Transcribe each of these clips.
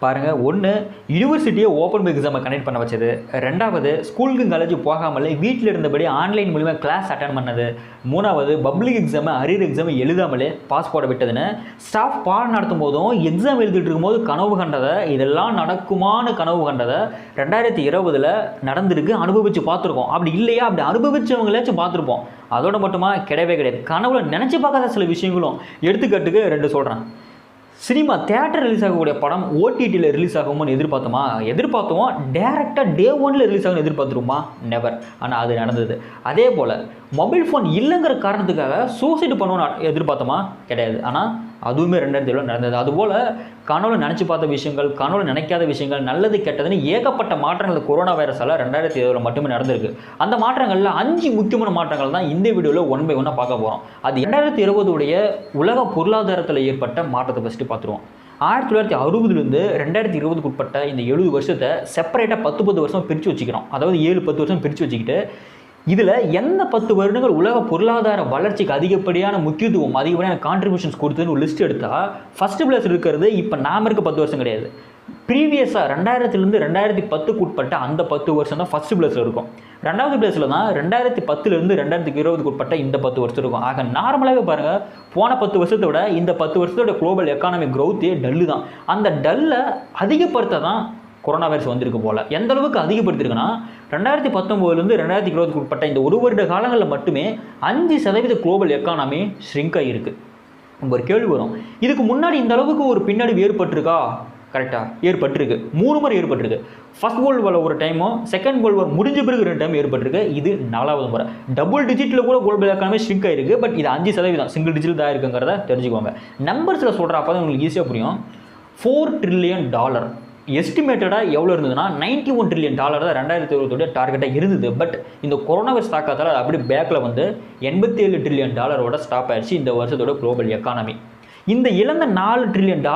பாருங்கள், ஒன்று யூனிவர்சிட்டியை open book எக்ஸாமை கனெக்ட் பண்ண வச்சது, ரெண்டாவது ஸ்கூலுக்கு காலேஜ் போகாமலே வீட்டில் இருந்தபடி ஆன்லைன் மூலிமா கிளாஸ் அட்டன் பண்ணது, மூணாவது பப்ளிக் எக்ஸாமை அரியர் எக்ஸாமை எழுதாமலே பாஸ் போட விட்டதுன்னு ஸ்டாஃப் பாடம் நடத்தும் போதும் எக்ஸாம் எழுதிட்டு இருக்கும்போது கனவு கண்டதை, இதெல்லாம் நடக்குமான்னு கனவு கண்டதை 2020 நடந்திருக்கு, அனுபவித்து பார்த்துருக்கோம். அப்படி இல்லையா, அப்படி அனுபவிச்சவங்களாச்சும் பார்த்துருப்போம். அதோட மட்டுமா கிடையவே கிடையாது. கனவுல நினச்சி பார்க்காத சில விஷயங்களும் எடுத்துக்காட்டுக்கு 2 சொல்கிறேன். சினிமா தியேட்டர் ரிலீஸ் ஆகக்கூடிய படம் ஓடிடியில் ரிலீஸ் ஆகும்னு எதிர்பார்த்தோம். டேரெக்டாக டே 1 ரிலீஸ் ஆகும்னு எதிர்பார்த்துருமா? நெவர். ஆனால் அது நடந்தது. அதே போல் மொபைல் ஃபோன் இல்லைங்கிற காரணத்துக்காக சூசைடு பண்ணுவோன்னு எதிர்பார்த்தோமா? கிடையாது. ஆனால் அதுவுமே 2020 நடந்தது. அதுபோல் கனவுல நினச்சி பார்த்த விஷயங்கள், கனவுல நினைக்காத விஷயங்கள், நல்லது கெட்டதுன்னு ஏகப்பட்ட மாற்றங்கள் கொரோனா வைரஸால் 2020 மட்டுமே நடந்திருக்கு. அந்த மாற்றங்களில் 5 முக்கியமான மாற்றங்கள் தான் இந்த வீடியோவில் 1 by 1 பார்க்க போகிறோம். அது 2020 உலக பொருளாதாரத்தில் ஏற்பட்ட மாற்றத்தை ஃபஸ்ட்டு பார்த்துருவோம். 1960 2020 உட்பட்ட இந்த 70 வருஷத்தை செப்பரேட்டாக 10 வருஷம் பிரித்து வச்சுக்கிறோம். அதாவது 7-10 வருஷம் பிரித்து வச்சுக்கிட்டு இதில் எந்த 10 வருடங்கள் உலக பொருளாதார வளர்ச்சிக்கு அதிகப்படியான முக்கியத்துவம், அதிகப்படியான கான்ட்ரிபியூஷன்ஸ் கொடுத்ததுன்னு ஒரு லிஸ்ட் எடுத்தால் ஃபஸ்ட்டு பிளேஸ் இருக்கிறது இப்போ நாம் இருக்க 10 வருஷம் கிடையாது. ப்ரீவியஸாக 2000 2010 உட்பட்ட அந்த 10 வருஷம் தான் ஃபஸ்ட்டு பிளேஸில் இருக்கும். 2வது பிளேஸில் தான் 2010 2020 உட்பட்ட இந்த 10 வருஷம் இருக்கும். ஆக நார்மலாகவே பாருங்கள், போன 10 வருஷத்தை விட இந்த 10 வருஷத்தோட குளோபல் எக்கானமி க்ரோத்தே டல்லு தான். அந்த டல்லை அதிகப்படுத்த தான் கொரோனா வைரஸ் வந்திருக்கு போல். எந்த அளவுக்கு அதிகப்படுத்திருக்குன்னா 2019 2020 உட்பட்ட இந்த 1 வருட காலங்களில் மட்டுமே 5% குளோபல் எக்கானமி ஷ்ரிங்க் ஆகிருக்கு. ஒரு கேள்வி வரும், இதுக்கு முன்னாடி இந்த அளவுக்கு ஒரு பின்னடைவு ஏற்பட்டிருக்கா? கரெக்டாக ஏற்பட்டிருக்கு. 3 முறை ஏற்பட்டிருக்கு. ஃபர்ஸ்ட் வேர்ல்டு வார் ஒரு டைமும், செகண்ட் வேர்ல்டு வார் முடிஞ்ச பிறகு 2 டைம் ஏற்பட்டிருக்கு. இது 4வது முறை. டபுள் டிஜிட்டில் கூட குளோபல் எக்கானமி ஷ்ரிங்க் ஆகிருக்கு. பட் இது 5% சிங்கிள் டிஜிட் தான் இருக்குங்கிறத தெரிஞ்சுக்கோங்க. நம்பர்ஸில் சொல்கிற அப்போ தான் உங்களுக்கு ஈஸியாக புரியும். $4 trillion எஸ்டிமேட்டடாக எவ்வளோ இருந்ததுன்னா $91 trillion தான் 2020 டார்கெட்டாக இருந்தது. பட் இந்த கொரோனா வைரஸ் தாக்கத்தால் அது அப்படி பேக்கில் வந்து $87 trillion ஸ்டாப் ஆயிடுச்சு இந்த வருஷத்தோட குளோபல் எக்கானமி. இந்த இழந்த $4 trillion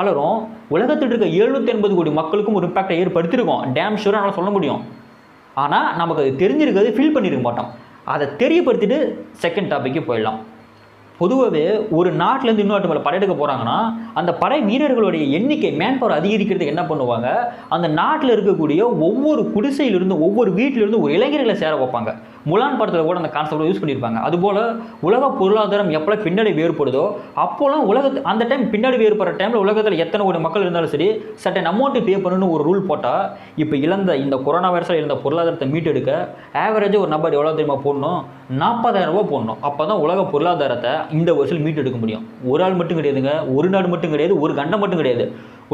உலகத்தில் இருக்க 780 கோடி மக்களுக்கும் ஒரு இம்பாக்டை ஏற்படுத்தியிருக்கோம். டேம் ஷூராக நான் சொல்ல முடியும். ஆனால் நமக்கு அது தெரிஞ்சிருக்கிறது, ஃபீல் பண்ணியிருக்க மாட்டோம். அதை தெரியப்படுத்திட்டு செகண்ட் டாபிக்கு போயிடலாம். பொதுவாகவே ஒரு நாட்டிலேருந்து இன்னொரு மேலே படையெடுக்க போகிறாங்கன்னா அந்த படை வீரர்களுடைய எண்ணிக்கை, மேன் பவர் அதிகரிக்கிறதுக்கு என்ன பண்ணுவாங்க, அந்த நாட்டில் இருக்கக்கூடிய ஒவ்வொரு குடிசையிலிருந்து, ஒவ்வொரு வீட்டிலிருந்து ஒரு இளைஞர்களை சேர வைப்பாங்க. முலான் படத்தில் கூட அந்த கான்செப்டை யூஸ் பண்ணியிருப்பாங்க. அதுபோல் உலக பொருளாதாரம் எப்போல்லாம் பின்னடைவு ஏற்படுதோ அப்போலாம் அந்த டைம் பின்னடைவு ஏற்படுற டைமில் உலகத்தில் எத்தனை கோடி மக்கள் இருந்தாலும் சரி சட்டன் அமௌண்ட்டு பே பண்ணணும்னு ஒரு ரூல் போட்டால், இப்போ இந்த கொரோனா வைரஸில் இழந்த பொருளாதாரத்தை மீட்டெடுக்க ஆவரேஜாக ஒரு நபர் எவ்வளோ தெரியுமா போடணும்? $40,000 போடணும். அப்போ தான் உலக பொருளாதாரத்தை இந்த வருஷம் மீட்டெடுக்க முடியும். ஒரு ஆள் மட்டும் கிடையாதுங்க, ஒரு நாடு மட்டும் கிடையாது, ஒரு கண்டம் மட்டும் கிடையாது.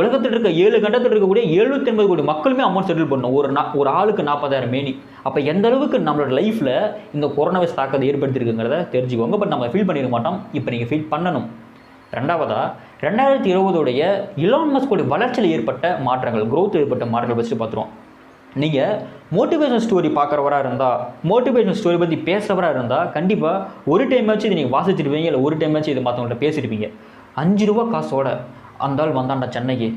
உலகத்தில் இருக்க 7 கண்டத்தில் இருக்கக்கூடிய 780 கோடி மக்களுமே அமௌண்ட் செட்டில் பண்ணணும். ஒரு ஆளுக்கு 40,000 மேனி. அப்போ எந்த அளவுக்கு நம்மளோட லைஃப்பில் இந்த கொரோனா வைரஸ் தாக்கத்தை ஏற்படுத்தியிருக்குங்கிறத தெரிஞ்சுக்கோங்க. பட் நம்ம ஃபீல் பண்ணியிருக்க மாட்டோம். இப்போ நீங்கள் ஃபீல் பண்ணணும். ரெண்டாவதாக 2020 இலான் மஸ்கோட வளர்ச்சியில் ஏற்பட்ட மாற்றங்கள், க்ரோத் ஏற்பட்ட மாற்றங்கள் வச்சு பார்த்துருவோம். நீங்கள் மோட்டிவேஷன் ஸ்டோரி பார்க்குறவராக இருந்தால், மோட்டிவேஷன் ஸ்டோரி பற்றி பேசுகிறவராக இருந்தால் கண்டிப்பாக ஒரு டைமாச்சும் இது நீங்கள் வாசிச்சிருப்பீங்க, இல்லை ஒரு டைமாச்சும் இது மற்றவங்கள்ட்ட பேசியிருப்பீங்க. $5 காசோட அந்த ஆள் வந்தாண்டா சென்னைக்கு,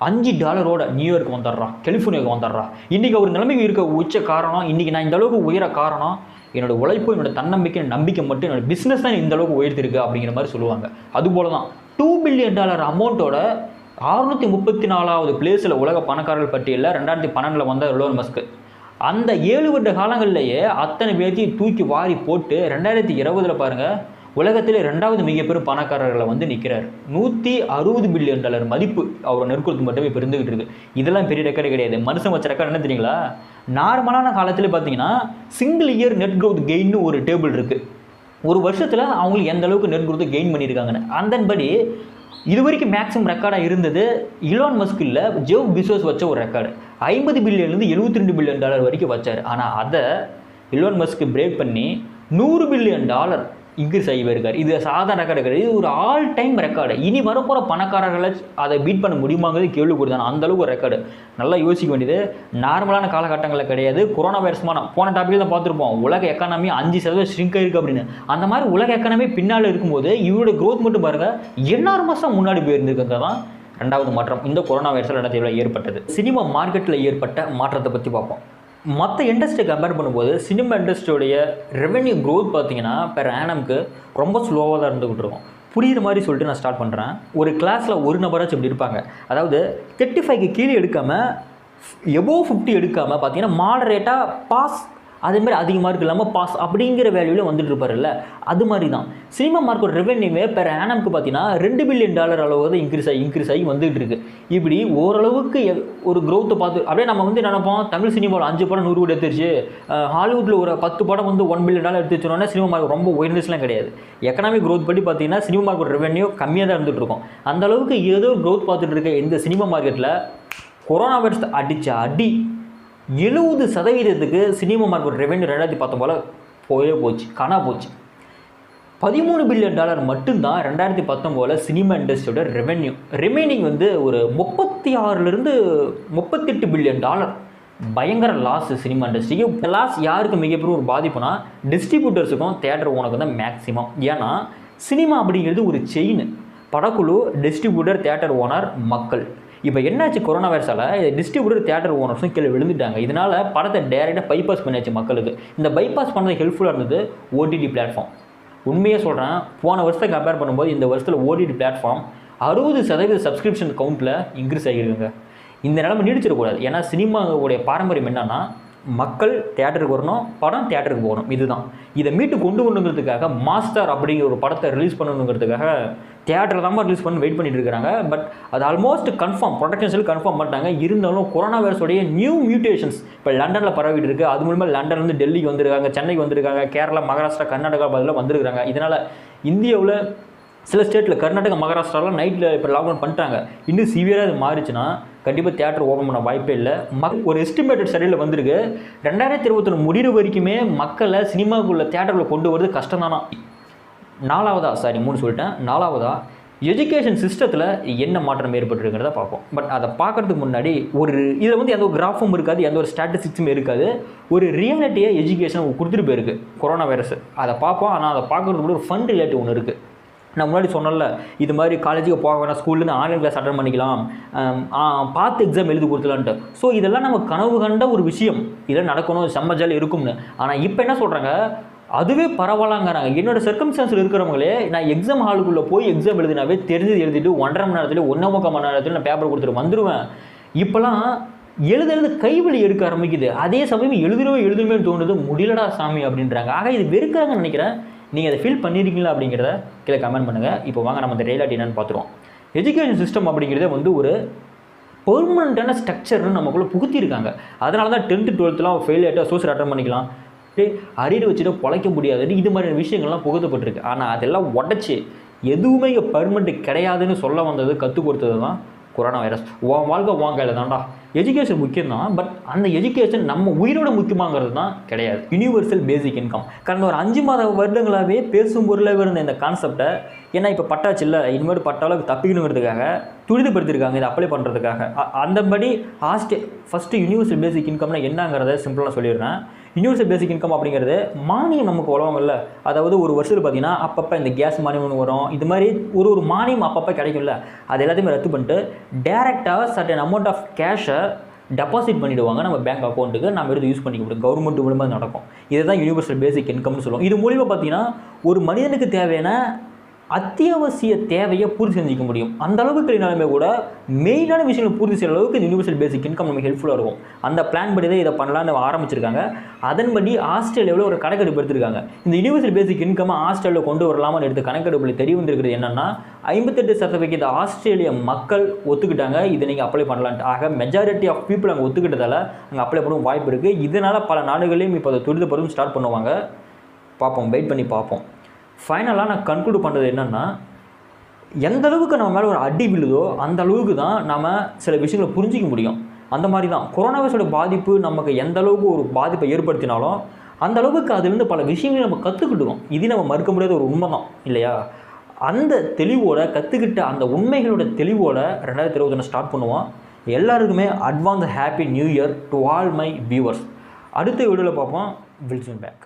$5 நியூயார்க் வந்துடுறா, கலிஃபோர்னியாவுக்கு வந்துடுறா. இன்றைக்கி அவர் நிலைமைக்கு இருக்க உச்ச காரணம், இன்றைக்கி நான் இந்த அளவுக்கு உயர காரணம் என்னோடய உழைப்பு, என்னோடய தன்னம்பிக்கை, நம்பிக்கை மட்டும், என்னோடய பிஸ்னஸ் தான் இந்த அளவுக்கு உயர்த்திருக்கு அப்படிங்கிற மாதிரி சொல்லுவாங்க. அதுபோல தான் $2 பில்லியன் அமௌண்ட்டோட 634வது பிளேஸில் உலக பணக்காரர்கள் பட்டியலில் 2012 வந்த எலோன் மஸ்க். அந்த 7 வருட காலங்களிலேயே அத்தனை பேர்த்தையும் தூக்கி வாரி போட்டு 2020 பாருங்கள் உலகத்திலே 2வது மிகப்பெரும் பணக்காரர்களை வந்து நிற்கிறார். $160 பில்லியன் மதிப்பு அவரோட நெருக்கத்துக்கு மட்டுமே இப்போ இருந்துகிட்டு இருக்குது. இதெல்லாம் பெரிய ரெக்கார்டு கிடையாது. மனுஷன் வச்ச ரெக்கார்டு என்ன தெரியுங்களா? நார்மலான காலத்தில் பார்த்தீங்கன்னா சிங்கிள் இயர் நெட் க்ரோத் கெயின்னு ஒரு டேபிள் இருக்குது. ஒரு வருஷத்தில் அவங்களுக்கு எந்த அளவுக்கு நெட் க்ரோத் கெயின் பண்ணியிருக்காங்கன்னு. அதன்படி இது வரைக்கும் மேக்ஸிமம் ரெக்கார்டாக இருந்தது இலான் மஸ்க் இல்லை, ஜெஃப் பிசோஸ் வச்ச ஒரு ரெக்கார்டு. $50 பில்லியன்லேருந்து $72 பில்லியன் வரைக்கும் வச்சார். ஆனால் அதை இலான் மஸ்க் பிரேக் பண்ணி $100 பில்லியன் இன்க்ரீஸ் ஆகி போயிருக்காரு. இது சாதாரண ரெக்கார்டு கிடையாது, இது ஒரு ஆல் டைம் ரெக்கார்டு. இனி வரப்போகிற பணக்காரர்களை அதை பீட் பண்ண முடியுமாங்கிறது கேள்விக்குறி தான். அந்தளவுக்கு ஒரு ரெக்கார்டு. நல்லா யோசிக்க வேண்டியது. நார்மலான காலகட்டங்களில் கிடையாது. கொரோனா வைரஸ்மான போன டாப்பிக்கில் தான் பார்த்துருப்போம், உலக எக்கானமி 5% ஷ்ரிங்க் ஆயிருக்கு அப்படின்னு. அந்த மாதிரி உலக எக்கானமி பின்னால் இருக்கும்போது இவருடைய க்ரோத் மட்டும் பாருங்கள், 8 மாதம் முன்னாடி போயிருந்துருக்குங்க தான் 2வது மாற்றம் இந்த கொரோனா வைரஸில் 2020 ஏற்பட்டது. சினிமா மார்க்கெட்டில் ஏற்பட்ட மாற்றத்தை பற்றி பார்ப்போம். மற்ற இண்டஸ்ட்ரியை கம்பேர் பண்ணும்போது சினிமா இண்டஸ்ட்ரியோடைய ரெவென்யூ க்ரோத் பார்த்தீங்கன்னா பெர் ஆனம்க்கு ரொம்ப ஸ்லோவாக தான் இருந்துகிட்டு இருக்கும். புரியுற மாதிரி சொல்லிட்டு நான் ஸ்டார்ட் பண்ணுறேன். ஒரு கிளாஸில் ஒரு நபராச்சும் இப்படி இருப்பாங்க. அதாவது 35க்கு கீழே எடுக்காமல் எபோவ் 50 எடுக்காமல் பார்த்தீங்கன்னா மாடரேட்டாக பாஸ், அதேமாதிரி அதிக மார்க் இல்லாமல் பாஸ் அப்படிங்கிற வேல்யூவில் வந்துட்டு இருப்பார்ல. அது மாதிரி தான் சினிமா மார்க்கோட ரெவென்யூவே பெர் ஆனம்க்கு பார்த்தீங்கன்னா $2 பில்லியன் அளவு தான் இன்க்ரீஸ் ஆகி வந்துகிட்டு இருக்கு. இப்படி ஓரளவுக்கு ஒரு க்ரோத்தை பார்த்து அப்படியே நம்ம வந்து நினைப்போம், தமிழ் சினிமாவில் 5 படம் 100 கோடி எடுத்துருச்சு, ஹாலிவுட்டில் ஒரு 10 படம் வந்து $1 பில்லியன் எடுத்துச்சோன்னா சினிமா மார்க் ரொம்ப உயர்ந்துச்சுலாம் கிடையாது. எக்கனாமிக் க்ரோத் படி பார்த்தீங்கன்னா சினிமா மார்க்கோட ரெவென்யூ கம்மியாக தான் இருந்துகிட்டு இருக்கும். அந்த அளவுக்கு ஏதோ க்ரோத் பார்த்துட்டு இருக்க இந்த சினிமா மார்க்கெட்டில் கொரோனா வைரஸ் அடித்த அடி 70% சினிமா மார்க்கெட் ரெவென்யூ 2019 போச்சு, காணா போச்சு. $13 பில்லியன் மட்டும்தான் 2019 சினிமா இண்டஸ்ட்ரியோட ரெவென்யூ. ரிமைனிங் வந்து ஒரு 36-38 பில்லியன் டாலர். பயங்கர லாஸ் சினிமா இண்டஸ்ட்ரிக்கு. லாஸ் யாருக்கு மிகப்பெரிய ஒரு பாதிப்புனா டிஸ்ட்ரிபியூட்டர்ஸுக்கும் தியேட்டர் ஓனருக்கும் தான் மேக்ஸிமம். ஏன்னா சினிமா அப்படிங்கிறது ஒரு செயின். படக்குழு, டிஸ்ட்ரிபியூட்டர், தியேட்டர் ஓனர், மக்கள். இப்போ என்னாச்சு, கொரோனா வைரஸால் டிஸ்ட்ரிபியூட்டர், தியேட்டர் ஓனர்ஸும் கீழே விழுந்துட்டாங்க. இதனால் படத்தை டேரெக்டாக பைபாஸ் பண்ணியாச்சு மக்களுக்கு. இந்த பைபாஸ் பண்ணது ஹெல்ப்ஃபுல்லாக இருந்தது ஓடிடி பிளாட்ஃபார்ம். உண்மையாக சொல்கிறேன், போன வருஷத்தை கம்பேர் பண்ணும்போது இந்த வருஷத்தில் ஓடிடி பிளாட்ஃபார்ம் 60% சப்ஸ்கிரிப்ஷன் கவுண்ட்டில் இன்க்ரீஸ் ஆகியிருக்குங்க. இந்த நிலைமை நீடிச்சிடக்கூடாது. ஏன்னா சினிமாவுடைய பாரம்பரியம் என்னன்னா, மக்கள் தியேட்டருக்கு வரணும், படம் தியேட்டருக்கு போகணும். இதுதான். இதை மீட்டு கொண்டு வரணுங்கிறதுக்காக மாஸ்டர் அப்படிங்கிற ஒரு படத்தை ரிலீஸ் பண்ணணுங்கிறதுக்காக தியேட்டரில் தான் ரிலீஸ் பண்ணி வெயிட் பண்ணிட்டு இருக்காங்க. பட் அது ஆல்மோஸ்ட் கன்ஃபார்ம், ப்ரொடக்ஷன்ஸில் கன்ஃபார்ம் பண்ணிட்டாங்க. இருந்தாலும் கொரோனா வைரஸோடைய நியூ மியூட்டேஷன்ஸ் இப்போ லண்டனில் பரவிட்டு இருக்குது. அது மூலமாக லண்டன்லேருந்து டெல்லிக்கு வந்திருக்காங்க, சென்னைக்கு வந்திருக்காங்க, கேரளா, மகாராஷ்டிரா, கர்நாடகா பதில் வந்திருக்காங்க. இதனால் இந்தியாவில் சில ஸ்டேட்டில் கர்நாடகா, மகாராஷ்டிராவில் நைட்டில் இப்போ லாக்டவுன் பண்ணிட்டாங்க. இன்னும் சிவியராக இது மாறிச்சுன்னா கண்டிப்பாக தியேட்டர் ஓப்பன் பண்ண வாய்ப்பே இல்லை. ஒரு எஸ்டிமேட்டட் ஸ்டடியில் வந்திருக்கு, 2021 முடிகிற வரைக்குமே மக்களை சினிமாவுக்குள்ள தியேட்டரில் கொண்டு வரது கஷ்டம் தானா. நாலாவதா எஜுகேஷன் சிஸ்டத்தில் என்ன மாற்றம் ஏற்பட்டுருக்கிறத பார்ப்போம். பட் அதை பார்க்குறதுக்கு முன்னாடி இதில் வந்து எந்த ஒரு கிராஃபும் இருக்காது, எந்த ஒரு ஸ்டாட்டிஸ்டிக்ஸும் இருக்காது. ஒரு ரியாலிட்டியாக எஜுகேஷன் கொடுத்துட்டு போயிருக்கு கொரோனா வைரஸ். அதை பார்ப்போம். ஆனால் அதை பார்க்குறதுக்கு கூட ஒரு ஃபன் ரிலேட்டிவ் ஒன்று இருக்குது. நான் முன்னாடி சொன்னல, இது மாதிரி காலேஜுக்கு போக வேணாம், ஸ்கூல்லேருந்து ஆன்லைன் கிளாஸ் அட்டன் பண்ணிக்கலாம், பார்த்து எக்ஸாம் எழுதி கொடுத்துலான்ட்டு. ஸோ இதெல்லாம் நம்ம கனவு கண்ட ஒரு விஷயம், இதெல்லாம் நடக்கணும், செம்ம ஜாலி இருக்கும்னு. ஆனால் இப்போ என்ன சொல்கிறாங்க, அதுவே பரவாயில்லங்கிறாங்க. என்னோட சர்க்கம்ஸ்டான்ஸில் இருக்கிறவங்களே நான் எக்ஸாம் ஹாலுக்குள்ளே போய் எக்ஸாம் எழுதினாவே தெரிஞ்சது எழுதிட்டு 1.5 மணி நேரத்தில் 1.25 மணி நேரத்தில் நான் பேப்பர் கொடுத்துட்டு வந்துடுவேன். இப்போலாம் எழுத கைவலி எடுக்க ஆரம்பிக்குது. அதே சமயம் எழுதுமே தோணுது, முடியலடா சாமி அப்படின்றாங்க. ஆக இது வெறுக்கிறாங்கன்னு நினைக்கிறேன். நீங்கள் அதை ஃபீல் பண்ணியிருக்கீங்களா அப்படிங்கிறத கீழே கமெண்ட் பண்ணுங்கள். இப்போ வாங்க நம்ம அந்த ரியாலிட்டி என்னன்னு பார்த்துருவோம். எஜுகேஷன் சிஸ்டம் அப்படிங்கிறத வந்து ஒரு பெர்மனண்ட்டான ஸ்ட்ரக்சர்னு நமக்குள்ளே புகுத்திருக்காங்க. அதனால தான் 10th 12th ஃபெயில் ஆகிட்டு சோசியல் அட்டன் பண்ணிக்கலாம், அரியர் வச்சுட்டு பொழைக்க முடியாதுன்னு இது மாதிரியான விஷயங்கள்லாம் புகுத்தப்பட்டிருக்கு. ஆனால் அதெல்லாம் உடச்சி எதுவுமே இங்கே பர்மனெண்ட் கிடையாதுன்னு சொல்ல வந்தது, கற்றுக் கொடுத்தது தான் கொரோனா வைரஸ். வாழ்க்கை வாங்கையில் தான்டா. எஜுகேஷன் முக்கியம் தான், பட் அந்த எஜுகேஷன் நம்ம உயிரோட முக்கியமாங்கிறது தான் கிடையாது. யூனிவர்சல் பேசிக் இன்கம் கடந்த ஒரு 5 மாத வருடங்களாகவே பேசும் பொருளாகவே இருந்த இந்த கான்செப்டை, ஏன்னா இப்போ பட்டாச்சு இல்லை, இனிமேல் பட்டாலும் தப்பிக்கணுங்கிறதுக்காக துரிதப்படுத்திருக்காங்க இதை அப்ளை பண்ணுறதுக்காக. அந்தபடி ஃபஸ்ட்டு யூனிவர்சல் பேசிக் இன்கம்னா என்னங்கிறத சிம்பிளாக சொல்லிடுறேன். யூனிவர்சல் பேசிக் இன்கம் அப்படிங்கிறது மானியம் நமக்கு உலகமில்ல. அதாவது ஒரு வருஷத்தில் பார்த்தீங்கன்னா அப்பப்போ இந்த கேஸ் மானியம் ஒன்று வரும், இது மாதிரி ஒரு மானியம் அப்பப்போ கிடைக்கும்ல, அது எல்லாத்தையுமே ரத்து பண்ணிட்டு டேரெக்டாக சர்டன் அமௌண்ட் ஆஃப் கேஷை டெபாசிட் பண்ணிவிடுவாங்க நம்ம பேங்க் அக்கௌண்ட்டுக்கு. நம்ம எடுத்து யூஸ் பண்ணிக்க முடியும். கவர்மெண்ட் மூலமாக நடக்கும். இதுதான் யூனிவர்சல் பேசிக் இன்கம்னு சொல்லுவோம். இது மூலிமா பார்த்தீங்கன்னா ஒரு மனிதனுக்கு தேவையான அத்தியாவசிய தேவையை பூர்த்தி செஞ்சுக்க முடியும். அந்த அளவுக்கு இல்லைனாலுமே கூட மெயினான விஷயங்களை பூர்த்தி செய்கிற அளவுக்கு யூனிவர்சல் பேசிக் இன்கம் நமக்கு ஹெல்ப்ஃபுல்லாக இருக்கும். அந்த பிளான் படி தான் இதை பண்ணலான்னு ஆரம்பிச்சிருக்காங்க. அதன்படி ஆஸ்திரேலியாவில் ஒரு கணக்கெடுப்பு எடுத்திருக்காங்க. இந்த யூனிவர்சல் பேசிக் இன்கம் ஆஸ்திரேலியாவில் கொண்டு வரலாமல் எடுத்து கணக்கெடுப்பில் தெரிய வந்திருக்கிறது என்னென்னா, 58% ஆஸ்திரேலிய மக்கள் ஒத்துக்கிட்டாங்க இதை நீங்கள் அப்ளை பண்ணலான்ட்டு. ஆக மெஜாரிட்டி ஆஃப் பீப்புள் அங்கே ஒத்துக்கிட்டதால் அங்கே அப்ளை பண்ணவும் வாய்ப்பு இருக்குது. இதனால் பல நாடுகளையும் இப்போ அதை துரிதப்படுத்தும் ஸ்டார்ட் பண்ணுவாங்க. பார்ப்போம், வெயிட் பண்ணி பார்ப்போம். ஃபைனலாக நான் கன்க்ளூட் பண்ணுறது என்னென்னா, எந்த அளவுக்கு நம்ம மேலே ஒரு அடி விழுதோ அந்த அளவுக்கு தான் நம்ம சில விஷயங்களை புரிஞ்சிக்க முடியும். அந்த மாதிரி தான் கொரோனா வைரஸோட பாதிப்பு நமக்கு எந்த அளவுக்கு ஒரு பாதிப்பை ஏற்படுத்தினாலும் அந்த அளவுக்கு அதுலேருந்து பல விஷயங்களை நம்ம கற்றுக்கிட்டுவோம். இது நம்ம மறுக்க முடியாத ஒரு உண்மை தான் இல்லையா? அந்த தெளிவோட கற்றுக்கிட்ட அந்த உண்மைகளோட தெளிவோட 2021 ஸ்டார்ட் பண்ணுவோம். எல்லாருக்குமே advance happy new year to all my viewers. அடுத்த வீடியோவில் பார்ப்போம். Will soon back.